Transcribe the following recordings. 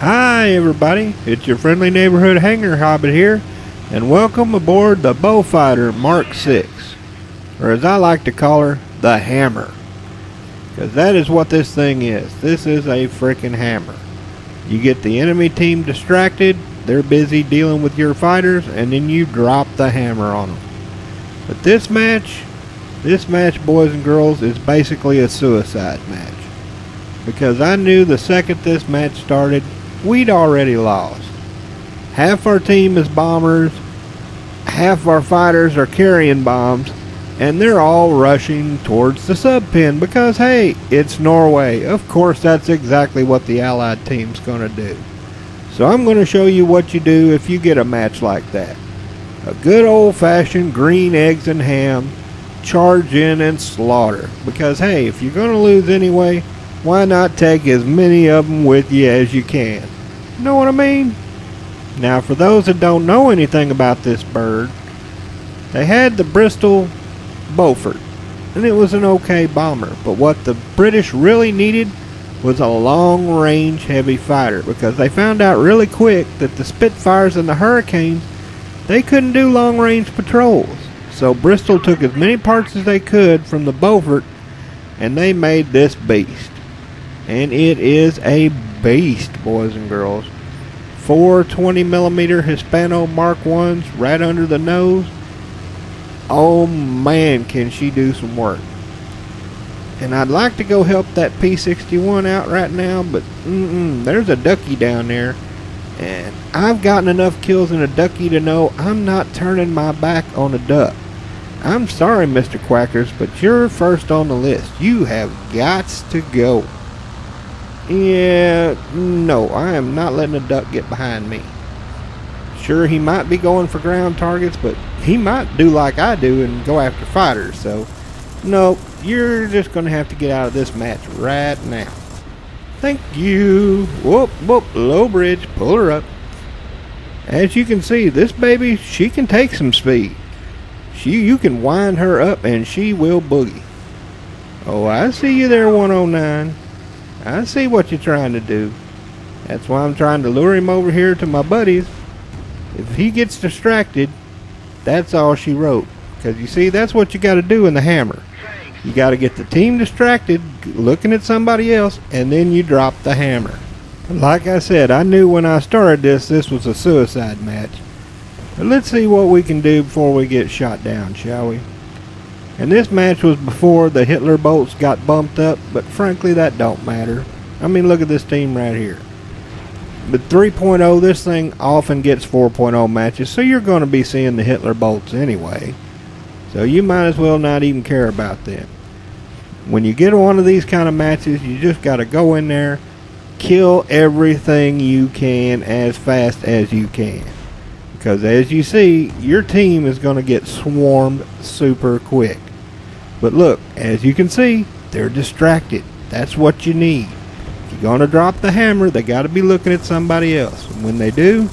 Hi everybody, it's your friendly neighborhood hanger hobbit here, and welcome aboard the Beaufighter Mark 6, or as I like to call her, the Hammer. Because that is what this thing is. This is a freaking hammer. You get the enemy team distracted, they're busy dealing with your fighters, and then you drop the hammer on them. But this match, boys and girls, is basically a suicide match. Because I knew the second this match started, we'd already lost. Half our team is bombers, half our fighters are carrying bombs, and they're all rushing towards the sub pin because, hey, it's Norway. Of course, that's exactly what the Allied team's going to do. So I'm going to show you what you do if you get a match like that. A good old-fashioned green eggs and ham, charge in and slaughter. Because, hey, if you're going to lose anyway, why not take as many of them with you as you can? Know what I mean? Now, for those that don't know anything about this bird, they had the Bristol Beaufort, and it was an okay bomber. But what the British really needed was a long-range heavy fighter, because they found out really quick that the Spitfires and the Hurricanes, they couldn't do long-range patrols. So Bristol took as many parts as they could from the Beaufort, and they made this beast. And it is a beast, boys and girls. 4 20mm Hispano Mark 1s right under the nose. Oh man, can she do some work. And I'd like to go help that P-61 out right now, but there's a ducky down there. And I've gotten enough kills in a ducky to know I'm not turning my back on a duck. I'm sorry, Mr. Quackers, but you're first on the list. You have got to go. Yeah, no, I am not letting a duck get behind me. Sure, he might be going for ground targets, but he might do like I do and go after fighters. So, no, you're just going to have to get out of this match right now. Thank you. Whoop, whoop, low bridge, pull her up. As you can see, this baby, she can take some speed. You can wind her up and she will boogie. Oh, I see you there, 109. I see what you're trying to do. That's why I'm trying to lure him over here to my buddies. If he gets distracted, that's all she wrote. Because you see, that's what you got to do in the hammer. You got to get the team distracted, looking at somebody else, and then you drop the hammer. Like I said, I knew when I started this was a suicide match. But let's see what we can do before we get shot down, shall we? And this match was before the Hitler bolts got bumped up, but frankly that don't matter. I mean, look at this team right here. But 3.0, this thing often gets 4.0 matches, so you're going to be seeing the Hitler bolts anyway. So you might as well not even care about them. When you get one of these kind of matches, you just got to go in there, kill everything you can as fast as you can. Because as you see, your team is going to get swarmed super quick. But look, as you can see, they're distracted. That's what you need. If you're going to drop the hammer, they got to be looking at somebody else. And when they do,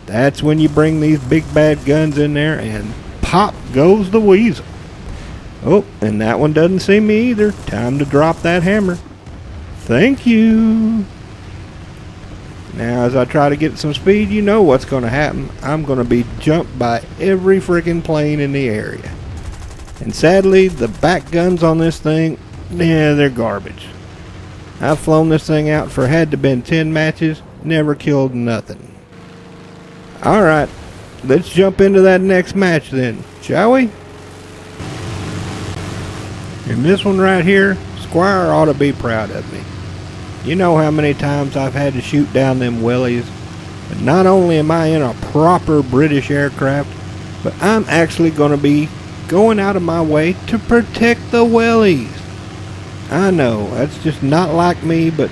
that's when you bring these big bad guns in there and pop goes the weasel. Oh, and that one doesn't see me either. Time to drop that hammer. Thank you. Now, as I try to get some speed, you know what's going to happen. I'm going to be jumped by every freaking plane in the area. And sadly, the back guns on this thing, yeah, they're garbage. I've flown this thing out for had to been 10 matches, never killed nothing. Alright, let's jump into that next match then, shall we? And this one right here, Squire ought to be proud of me. You know how many times I've had to shoot down them wellies. And not only am I in a proper British aircraft, but I'm actually going to be going out of my way to protect the wellies. I know, that's just not like me, but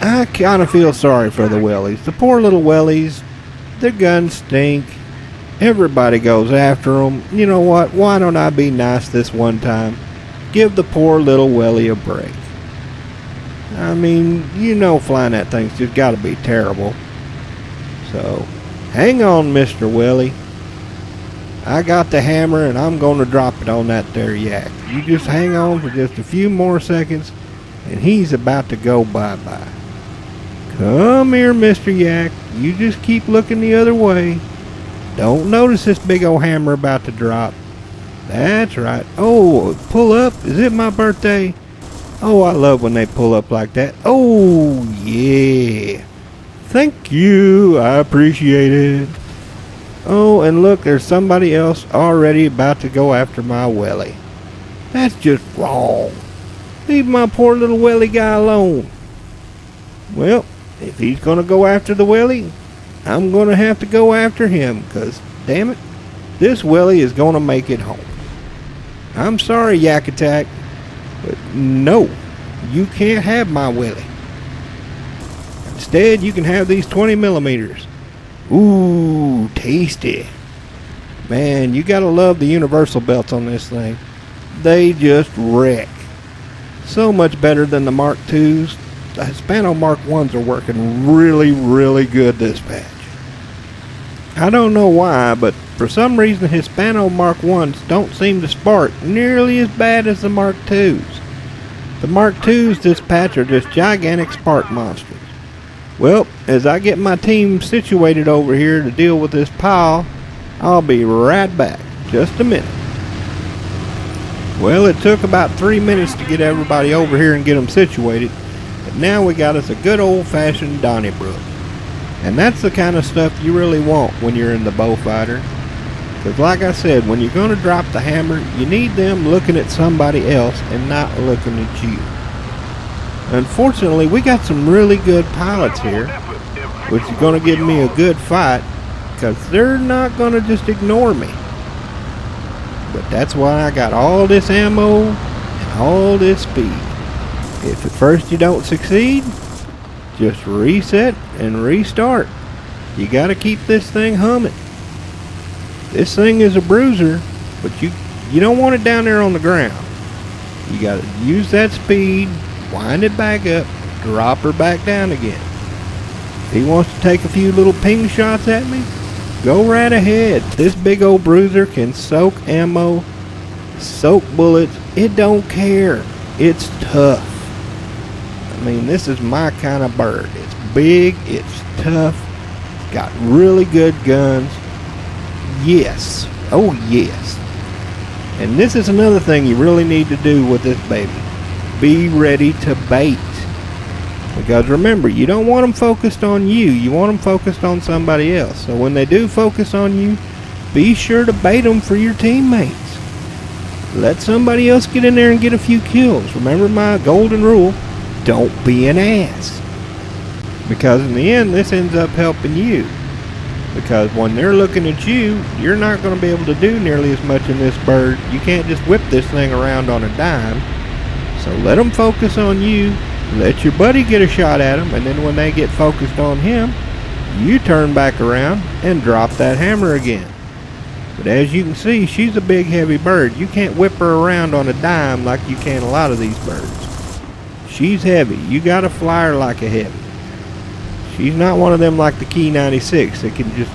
I kind of feel sorry for the wellies. The poor little wellies, their guns stink. Everybody goes after them. You know what? Why don't I be nice this one time? Give the poor little wellie a break. I mean, you know flying that thing's just got to be terrible. So, hang on, Mr. Welly. I got the hammer and I'm going to drop it on that there yak. You just hang on for just a few more seconds and he's about to go bye-bye. Come here, Mr. Yak. You just keep looking the other way. Don't notice this big old hammer about to drop. That's right. Oh, pull up. Is it my birthday? Oh, I love when they pull up like that. Oh, yeah. Thank you. I appreciate it. Oh, and look, there's somebody else already about to go after my welly. That's just wrong. Leave my poor little welly guy alone. Well, if he's going to go after the welly, I'm going to have to go after him, because, damn it, this welly is going to make it home. I'm sorry, Yak Attack, but no, you can't have my welly. Instead, you can have these 20 millimeters. Ooh, tasty. Man, you gotta love the universal belts on this thing. They just wreck. So much better than the Mark IIs. The Hispano Mark 1s are working really, really good this patch. I don't know why, but for some reason Hispano Mark 1s don't seem to spark nearly as bad as the Mark IIs. The Mark IIs this patch are just gigantic spark monsters. Well, as I get my team situated over here to deal with this pile, I'll be right back. Just a minute. Well, it took about 3 minutes to get everybody over here and get them situated, but now we got us a good old-fashioned Donnybrook. And that's the kind of stuff you really want when you're in the Beaufighter. Because like I said, when you're going to drop the hammer, you need them looking at somebody else and not looking at you. Unfortunately, we got some really good pilots here, which is going to give me a good fight, because they're not going to just ignore me. But that's why I got all this ammo and all this speed. If at first you don't succeed, just reset and restart. You got to keep this thing humming. This thing is a bruiser, but you don't want it down there on the ground. You got to use that speed, wind it back up, drop her back down again. If he wants to take a few little ping shots at me, go right ahead. This big old bruiser can soak ammo, soak bullets. It don't care. It's tough. I mean, this is my kind of bird. It's big, it's tough, it's got really good guns. Yes. Oh, yes. And this is another thing you really need to do with this baby. Be ready to bait. Because remember, you don't want them focused on you. You want them focused on somebody else. So when they do focus on you, be sure to bait them for your teammates. Let somebody else get in there and get a few kills. Remember my golden rule, don't be an ass. Because in the end, this ends up helping you. Because when they're looking at you, you're not going to be able to do nearly as much in this bird. You can't just whip this thing around on a dime. So let them focus on you. Let your buddy get a shot at him. And then when they get focused on him, you turn back around and drop that hammer again. But as you can see, she's a big heavy bird. You can't whip her around on a dime like you can a lot of these birds. She's heavy. You got to fly her like a heavy. She's not one of them like the Key 96 that can just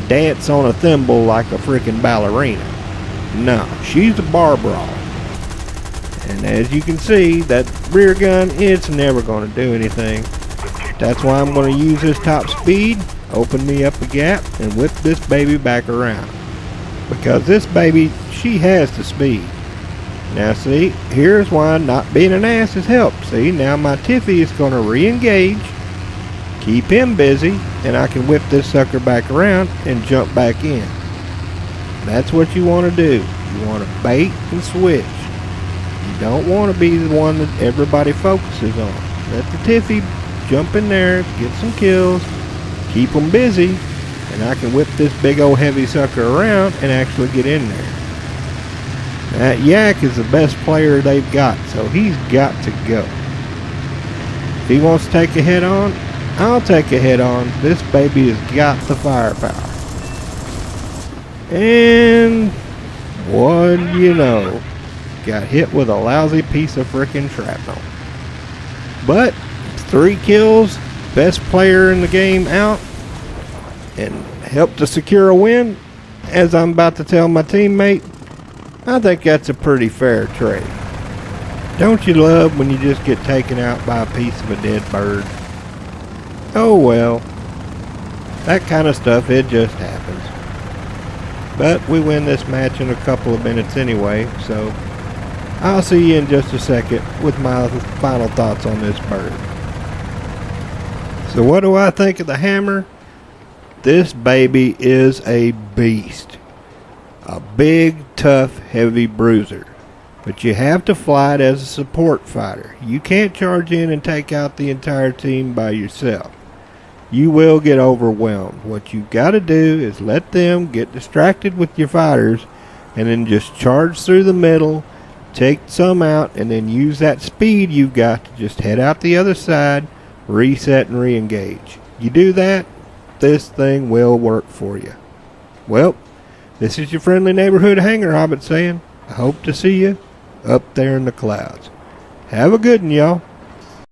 dance on a thimble like a freaking ballerina. No, she's a bar brawl. And as you can see, that rear gun, it's never going to do anything. That's why I'm going to use this top speed, open me up a gap, and whip this baby back around. Because this baby, she has the speed. Now see, here's why not being an ass has helped. See, now my Tiffy is going to re-engage, keep him busy, and I can whip this sucker back around and jump back in. That's what you want to do. You want to bait and switch. You don't want to be the one that everybody focuses on. Let the Tiffy jump in there, get some kills, keep them busy, and I can whip this big old heavy sucker around and actually get in there. That Yak is the best player they've got, so he's got to go. If he wants to take a head on, I'll take a head on. This baby has got the firepower. And what do you know? Got hit with a lousy piece of frickin' shrapnel. But 3 kills, best player in the game out, and helped to secure a win. As I'm about to tell my teammate, I think that's a pretty fair trade. Don't you love when you just get taken out by a piece of a dead bird? Oh well, that kind of stuff, it just happens. But we win this match in a couple of minutes anyway, so I'll see you in just a second with my final thoughts on this bird. So what do I think of the hammer? This baby is a beast. A big, tough, heavy bruiser. But you have to fly it as a support fighter. You can't charge in and take out the entire team by yourself. You will get overwhelmed. What you got to do is let them get distracted with your fighters and then just charge through the middle, take some out, and then use that speed you've got to just head out the other side, reset, and re-engage. You do that, this thing will work for you. Well, this is your friendly neighborhood hanger hobbit saying, I hope to see you up there in the clouds. Have a good one, y'all.